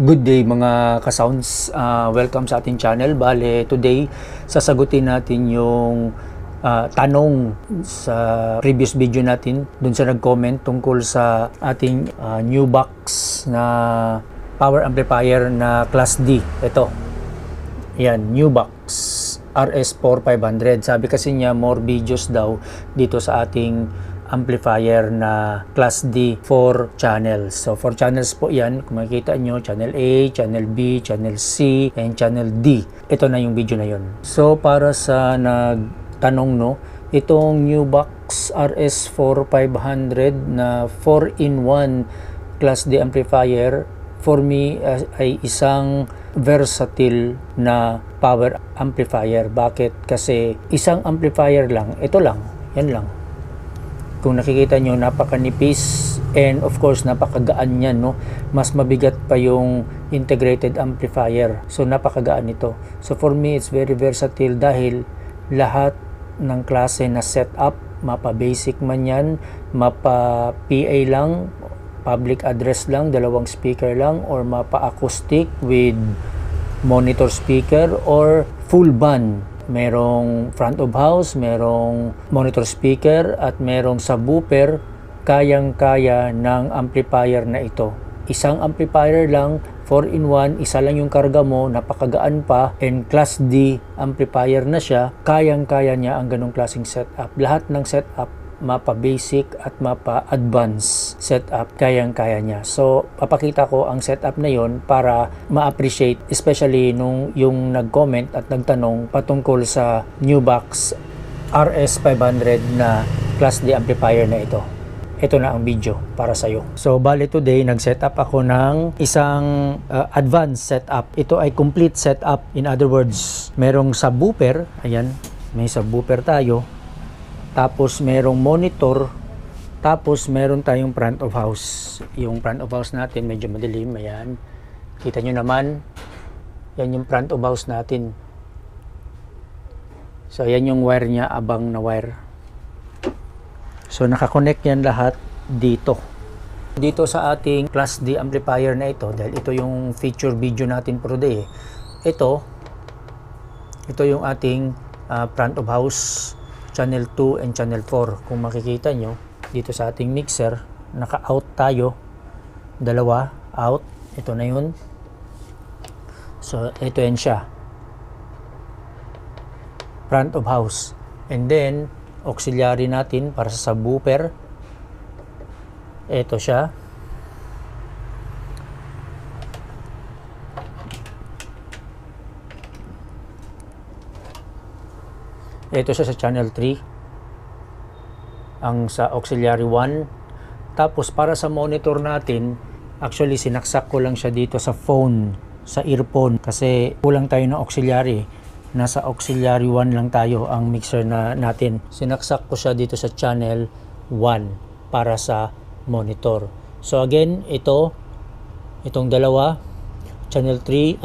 Good day mga ka-sounds, welcome sa ating channel. Bale, today sasagutin natin yung tanong sa previous video natin dun sa nag-comment tungkol sa ating new box na power amplifier na Class D. Ito, yan, new box RS4500. Sabi kasi niya more videos daw dito sa ating amplifier na Class D 4 channels. So 4 channels po yan. Kung makikita nyo, channel A, channel B, channel C, and channel D. Ito na yung video na yun. So para sa nagtanong, no, itong new box RS4500 na 4-in-1 Class D amplifier, for me ay isang versatile na power amplifier. Bakit? Kasi isang amplifier lang, ito lang, yan lang. Kung nakikita nyo, napakanipis and of course napakagaan yan, no? Mas mabigat pa yung integrated amplifier, so napakagaan ito. So for me, it's very versatile dahil lahat ng klase na setup, mapa basic man yan, mapa PA lang, public address lang, dalawang speaker lang, or mapa acoustic with monitor speaker, or full band. Merong front of house, merong monitor speaker, at merong subwoofer. Kayang-kaya ng amplifier na ito. Isang amplifier lang, 4-in-1, isa lang yung karga mo, napakagaan pa, and Class D amplifier na siya. Kayang-kaya niya ang ganong klaseng setup. Lahat ng setup, mapa basic at mapa advanced setup, kayang-kaya niya. So papakita ko ang setup na yon para ma-appreciate, especially nung yung nag-comment at nagtanong patungkol sa new box RS500 na Class D amplifier na ito. Ito na ang video para sa'yo. So bali today, nag-setup ako ng isang advanced setup. Ito ay complete setup. In other words, merong subwoofer. Ayan, may subwoofer tayo. Tapos merong monitor, tapos meron tayong front of house. Yung front of house natin medyo madilim, ayan. Kita nyo naman, yan yung front of house natin. So ayan yung wire niya, abang na wire. So nakakonect yan lahat dito. Dito sa ating Class D amplifier na ito, dahil ito yung feature video natin for today. Ito yung ating front of house, channel 2 and channel 4. Kung makikita nyo dito sa ating mixer, naka-out tayo, dalawa out, ito na yun. So ito yan siya, front of house. And then auxiliary natin para sa subwoofer, ito siya. Ito siya sa channel 3, ang sa auxiliary 1. Tapos para sa monitor natin, actually sinaksak ko lang siya dito sa phone, sa earphone, kasi kulang tayo ng auxiliary. Nasa auxiliary 1 lang tayo ang mixer natin. Sinaksak ko siya dito sa channel 1 para sa monitor. So again, itong dalawa, channel 2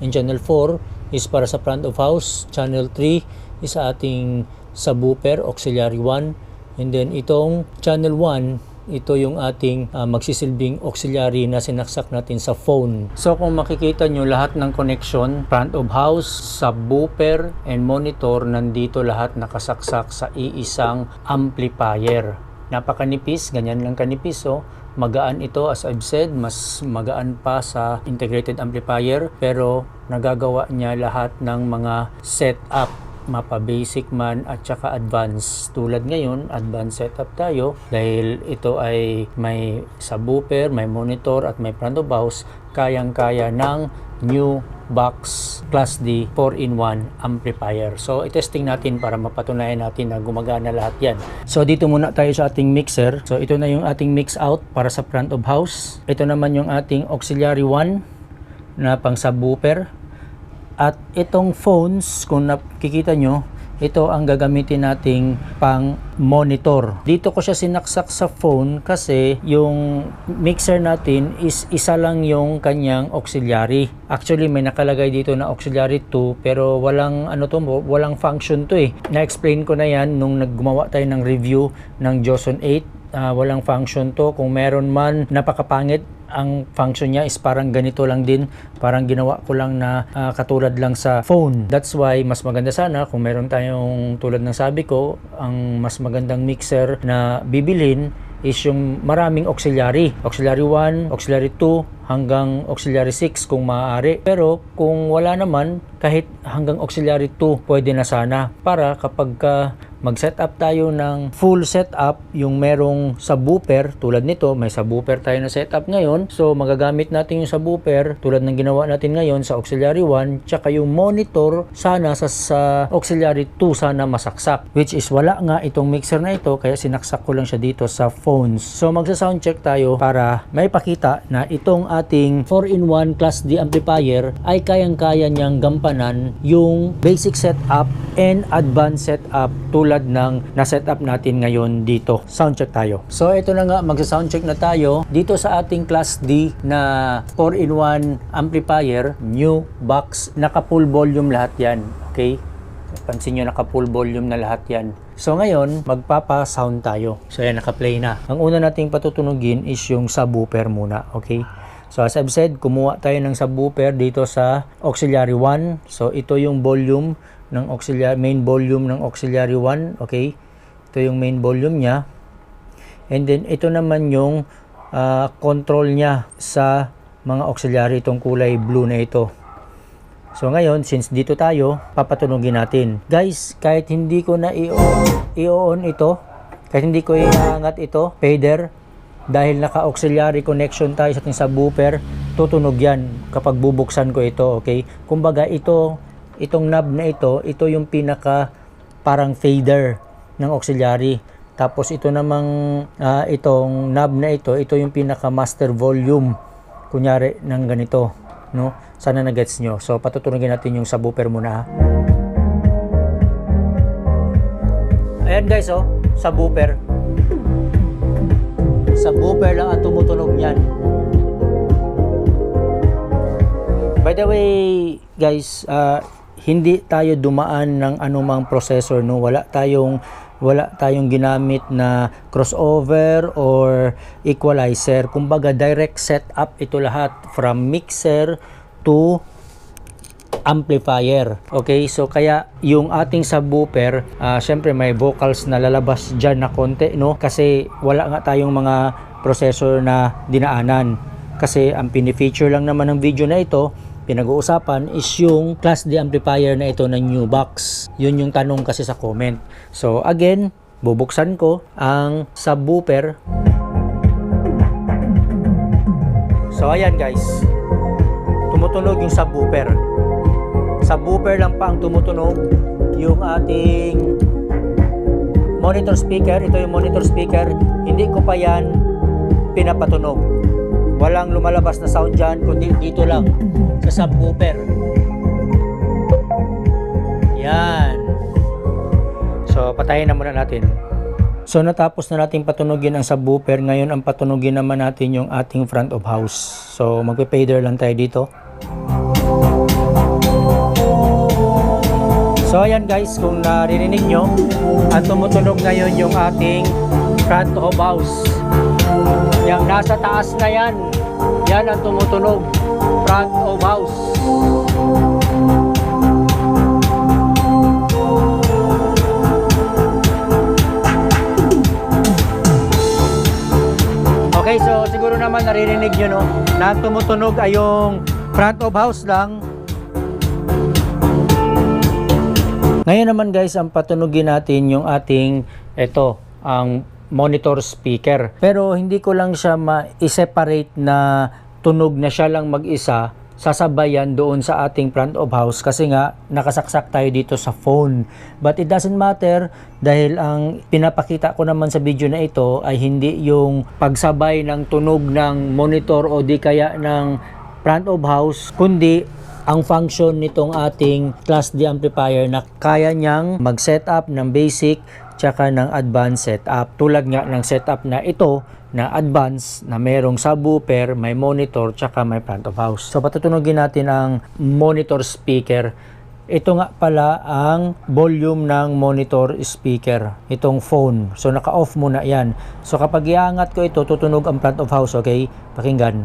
and channel 4 is para sa front of house. Channel 3 is sa ating subwoofer, auxiliary 1. And then itong channel 1, ito yung ating magsisilbing auxiliary na sinaksak natin sa phone. So kung makikita nyo, lahat ng connection, front of house, subwoofer, and monitor, nandito lahat nakasaksak sa iisang amplifier. Napakanipis, ganyan lang kanipis. So magaan ito, as I've said, mas magaan pa sa integrated amplifier, pero nagagawa niya lahat ng mga setup, mapa basic man at saka advanced. Tulad ngayon, advanced setup tayo dahil ito ay may subwoofer, may monitor at may front of house. Kayang-kaya ng new box Class D 4-in-1 amplifier. So i-testing natin para mapatunayan natin na gumagana lahat yan. So dito muna tayo sa ating mixer. So ito na yung ating mix out para sa front of house. Ito naman yung ating auxiliary 1 na pang subwoofer. At itong phones, kung nakikita nyo, ito ang gagamitin nating pang monitor. Dito ko siya sinaksak sa phone kasi yung mixer natin is isa lang yung kanyang auxiliary. Actually may nakalagay dito na auxiliary 2, pero walang walang function to eh. Na-explain ko na yan nung naggumawa tayo ng review ng Joson 8. Walang function to. Kung meron man, napakapangit ang function niya is parang ganito lang din, parang ginawa ko lang na katulad lang sa phone. That's why mas maganda sana kung meron tayong, tulad ng sabi ko, ang mas magandang mixer na bibilhin is yung maraming auxiliary 1, auxiliary 2 hanggang auxiliary 6 kung maaari. Pero kung wala naman, kahit hanggang auxiliary 2 pwede na sana, para kapag mag-setup tayo ng full setup, yung merong subwoofer tulad nito, may subwoofer tayo na setup ngayon, so magagamit natin yung subwoofer tulad ng ginawa natin ngayon sa auxiliary 1, tsaka yung monitor sana sa auxiliary 2 sana masaksak, which is wala nga itong mixer na ito, kaya sinaksak ko lang siya dito sa phones. So magsa-sound check tayo para may pakita na itong ating 4-in-1 Class D amplifier ay kayang-kaya niyang gampanan yung basic setup and advanced setup tulad ng na-setup natin ngayon dito. Sound check tayo. So ito na nga, magsa-sound check na tayo dito sa ating Class D na 4-in-1 amplifier, new box, naka full volume lahat yan. Okay? Pansin nyo, naka full volume na lahat yan. So ngayon, magpapa-sound tayo. So yan, naka-play na. Ang una nating patutunugin is yung subwoofer muna. Okay? So as I've said, kumuha tayo ng subwoofer dito sa auxiliary 1. So ito yung volume ng auxiliary, main volume ng auxiliary 1. Okay? Ito yung main volume niya. And then ito naman yung control niya sa mga auxiliary, itong kulay blue na ito. So ngayon, since dito tayo, papatunugin natin. Guys, kahit hindi ko na i-on ito, kahit hindi ko iangat ito, fader, dahil naka-auxiliary connection tayo sa ating subwoofer, tutunog yan kapag bubuksan ko ito, okay? Kumbaga, itong knob na ito yung pinaka parang fader ng auxiliary. Tapos ito namang, itong knob na ito yung pinaka master volume, kunyari ng ganito, no? Sana na-gets nyo. So, patutunugin natin yung subwoofer muna, ha? Ayan guys, oh, subwoofer. Subwoofer lang ang tumutunog niyan. By the way, guys, hindi tayo dumaan ng anumang processor, no? Wala tayong ginamit na crossover or equalizer. Kumbaga, direct setup ito lahat from mixer to amplifier. Okay, so kaya yung ating subwoofer, syempre may vocals na lalabas dyan na konti, no? Kasi wala nga tayong mga processor na dinaanan. Kasi ang pinifeature lang naman ng video na ito, pinag-uusapan, is yung Class D amplifier na ito na new box. Yun yung tanong kasi sa comment. So again, bubuksan ko ang subwoofer. So ayan guys, tumutunog yung subwoofer. Subwoofer lang pa ang tumutunog. Yung ating monitor speaker, ito yung monitor speaker, hindi ko pa yan pinapatunog. Walang lumalabas na sound dyan, kundi dito lang sa subwoofer. Yan. So patayin na muna natin. So natapos na natin patunugin ang subwoofer. Ngayon ang patunugin naman natin yung ating front of house. So magpe-fader lang tayo dito. So ayan guys, kung naririnig nyo, ang tumutunog ngayon yung ating front of house. Yung nasa taas na yan, yan ang tumutunog, front of house. Okay, so siguro naman naririnig nyo, no, na tumutunog ay yung front of house lang. Ngayon naman guys, ang patunugin natin yung ating, ang monitor speaker. Pero hindi ko lang siya ma-separate na tunog na siya lang mag-isa, sasabayan doon sa ating front of house kasi nga nakasaksak tayo dito sa phone. But it doesn't matter dahil ang pinapakita ko naman sa video na ito ay hindi yung pagsabay ng tunog ng monitor o di kaya ng front of house, kundi ang function nitong ating Class D amplifier na kaya niyang mag-setup ng basic tsaka ng advanced setup. Tulad nga ng setup na ito na advanced na merong subwoofer, may monitor tsaka may front of house. So patutunugin natin ang monitor speaker. ito nga pala ang volume ng monitor speaker, itong phone. So naka-off muna yan. So kapag iangat ko ito, tutunog ang front of house, okay? Pakinggan.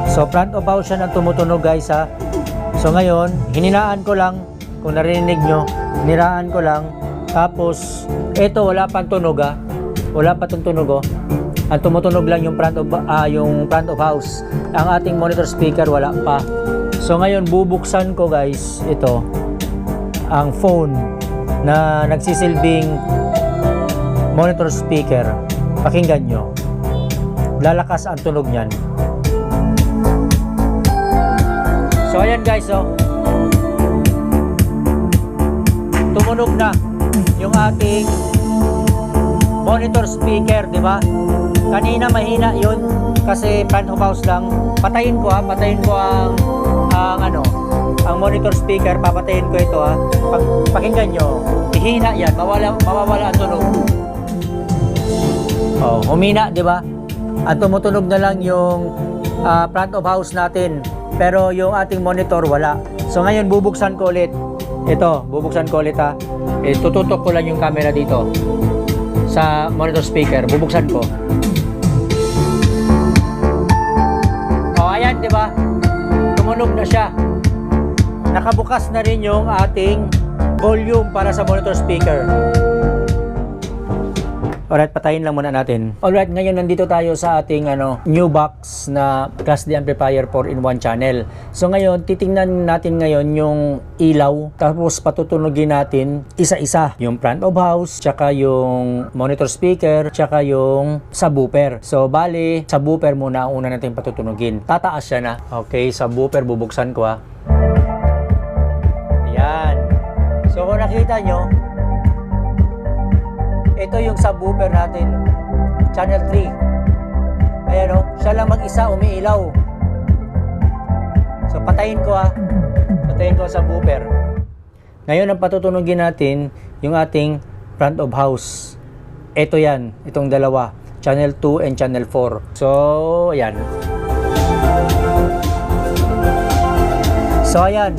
So front of house yan ang tumutunog guys ha. So ngayon, hininaan ko lang, kung narinig nyo, hiniraan ko lang. Tapos, ito wala pang tunog ha. Wala pa itong tunog oh. Ang tumutunog lang yung front of house. Ang ating monitor speaker wala pa. So ngayon bubuksan ko guys ito ang phone na nagsisilbing monitor speaker. Pakinggan nyo. Lalakas ang tunog niyan. So ayan guys oh. Tumunog na yung ating monitor speaker, di ba? Kanina mahina yun kasi front of house lang. Patayin ko ang monitor speaker, papatayin ko ito ha. Pakinggan nyo, ihina yan, mawawala ang tunog. Oh, humina, di ba? At tumutunog na lang yung front of house natin, pero yung ating monitor wala. So ngayon bubuksan ko ulit. Ito, bubuksan ko ulit ha. Tututok ko lang yung camera dito sa monitor speaker, bubuksan ko. Oh, ayan, di ba? Tumunog na siya. Nakabukas na rin yung ating volume para sa monitor speaker. Alright, patayin lang muna natin. Alright, ngayon nandito tayo sa ating new box na Class D amplifier 4-in-1 channel. So ngayon, titingnan natin ngayon yung ilaw. Tapos patutunogin natin isa-isa. Yung front of house, tsaka yung monitor speaker, tsaka yung subwoofer. So bali, subwoofer muna ang una natin patutunogin. Tataas siya na. Okay, subwoofer, bubuksan ko ha. Ayan. So kung nakita nyo, ito yung subwoofer natin, channel 3. Ayan o, siya lang mag-isa umiilaw. So patayin ko ha. Patayin ko ang subwoofer. Ngayon ang patutunogin natin yung ating front of house. Ito yan, itong dalawa, channel 2 and channel 4. So ayan. So ayan,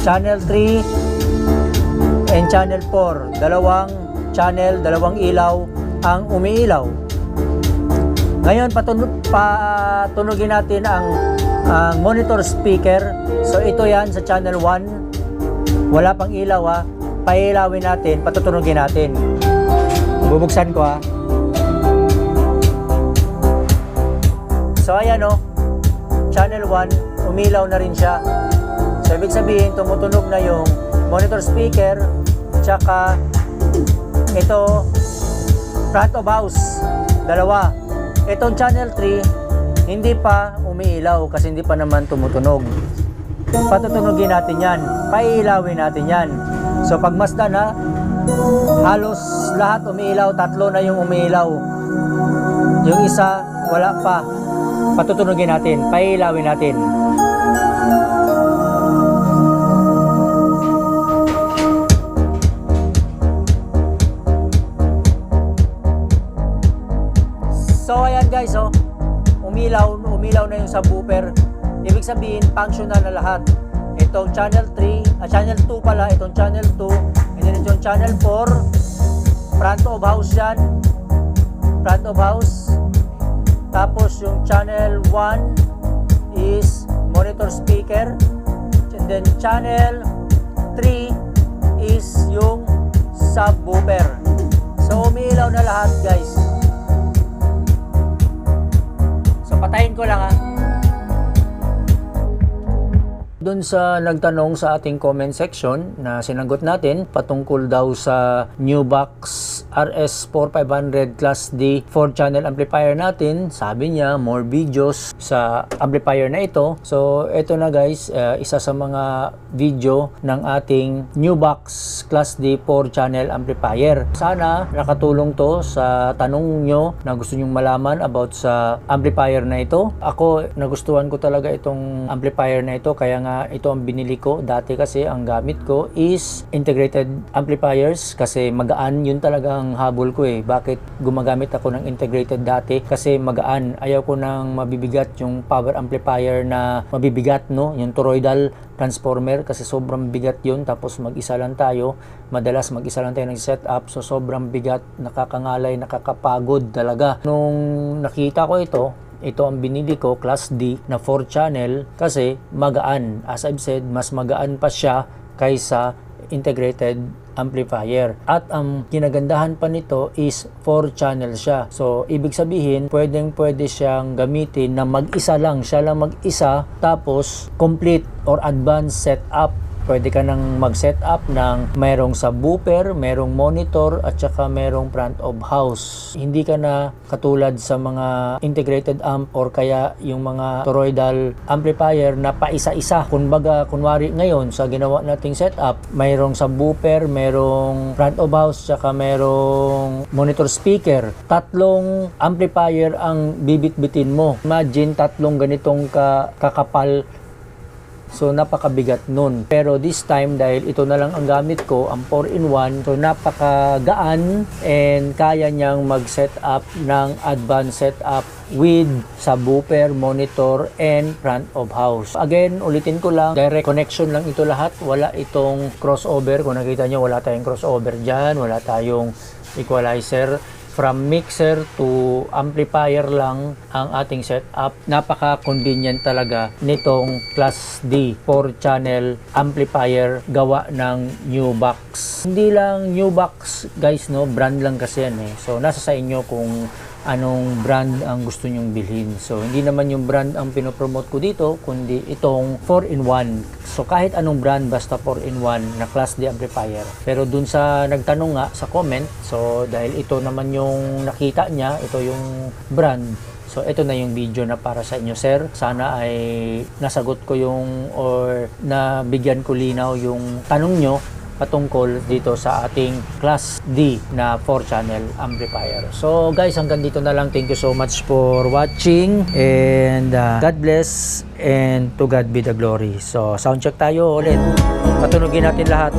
channel 3 and channel 4, dalawang channel, dalawang ilaw ang umiilaw. Ngayon patunugin natin ang monitor speaker. So ito yan sa channel 1, wala pang ilaw ha. Pailawin natin, patutunugin natin. Bubuksan ko ha. So ayan o, channel 1 umilaw na rin siya. So ibig sabihin tumutunog na yung monitor speaker, tsaka ito front of house, dalawa. Itong channel 3 hindi pa umiilaw kasi hindi pa naman tumutunog. Patutunugin natin yan, paiilawin natin yan. So pagmasdan ha, halos lahat umiilaw, tatlo na yung umiilaw, yung isa wala pa. Patutunugin natin, paiilawin natin. So ayan guys oh, umilaw na yung subwoofer. Ibig sabihin functional na lahat. Itong channel 3, channel 2 pala, itong channel 2, and then itong channel 4, front of house yan, front of house. Tapos yung channel 1 is monitor speaker, and then channel 3 is yung subwoofer. So umiilaw na lahat guys. Patayin ko lang ha. Doon sa nagtanong sa ating comment section na sinagot natin patungkol daw sa new box RS4500 Class D 4-channel amplifier natin, sabi niya more videos sa amplifier na ito. So ito na guys, isa sa mga video ng ating new box Class D 4-channel amplifier. Sana nakatulong to sa tanong nyo na gusto nyong malaman about sa amplifier na ito. Ako nagustuhan ko talaga itong amplifier na ito, kaya nga na ito ang binili ko. Dati kasi ang gamit ko is integrated amplifiers kasi magaan, yun talaga ang habol ko eh. Bakit gumagamit ako ng integrated dati? Kasi magaan. Ayaw ko nang mabibigat yung power amplifier na mabibigat, no? Yung toroidal transformer kasi sobrang bigat yun. Tapos mag-isa lang tayo. Madalas mag-isa lang tayo ng setup. So sobrang bigat, nakakangalay, nakakapagod talaga. Nung nakita ko ito ang binili ko, Class D na 4 channel kasi magaan. As I've said, mas magaan pa siya kaysa integrated amplifier. At ang kinagandahan pa nito is 4 channel siya. So, ibig sabihin, pwede siyang gamitin na mag-isa lang. Siya lang mag-isa, tapos complete or advanced setup. Pwede ka nang mag-set up ng merong subwoofer, merong monitor, at saka merong front of house. Hindi ka na katulad sa mga integrated amp or kaya yung mga toroidal amplifier na paisa-isa. Kunwari ngayon sa ginawa nating setup, mayroong subwoofer, merong front of house, saka merong monitor speaker. 3 amplifier ang bibit-bitin mo. Imagine 3 ganitong kakapal. So, napakabigat nun. Pero this time, dahil ito na lang ang gamit ko, ang 4-in-1, so napakagaan and kaya niyang mag-set up ng advanced setup with subwoofer, monitor, and front of house. Again, ulitin ko lang, direct connection lang ito lahat. Wala itong crossover. Kung nakita nyo, wala tayong crossover dyan. Wala tayong equalizer. From mixer to amplifier lang ang ating setup. Napaka-convenient talaga nitong Class D 4-channel amplifier gawa ng Newbox. Hindi lang Newbox guys, no? Brand lang kasi yan eh. So, nasa sa inyo kung anong brand ang gusto nyong bilhin. So, hindi naman yung brand ang pinopromote ko dito, kundi itong 4-in-1. So, kahit anong brand, basta 4-in-1 na Class D amplifier. Pero dun sa nagtanong nga sa comment, so, dahil ito naman yung nakita niya, ito yung brand. So, ito na yung video na para sa inyo, sir. Sana ay nasagot ko yung or nabigyan ko linaw yung tanong nyo patungkol dito sa ating Class D na 4-channel amplifier. So guys, hanggang dito na lang. Thank you so much for watching and God bless and to God be the glory. So sound check tayo ulit. Patunugin natin lahat.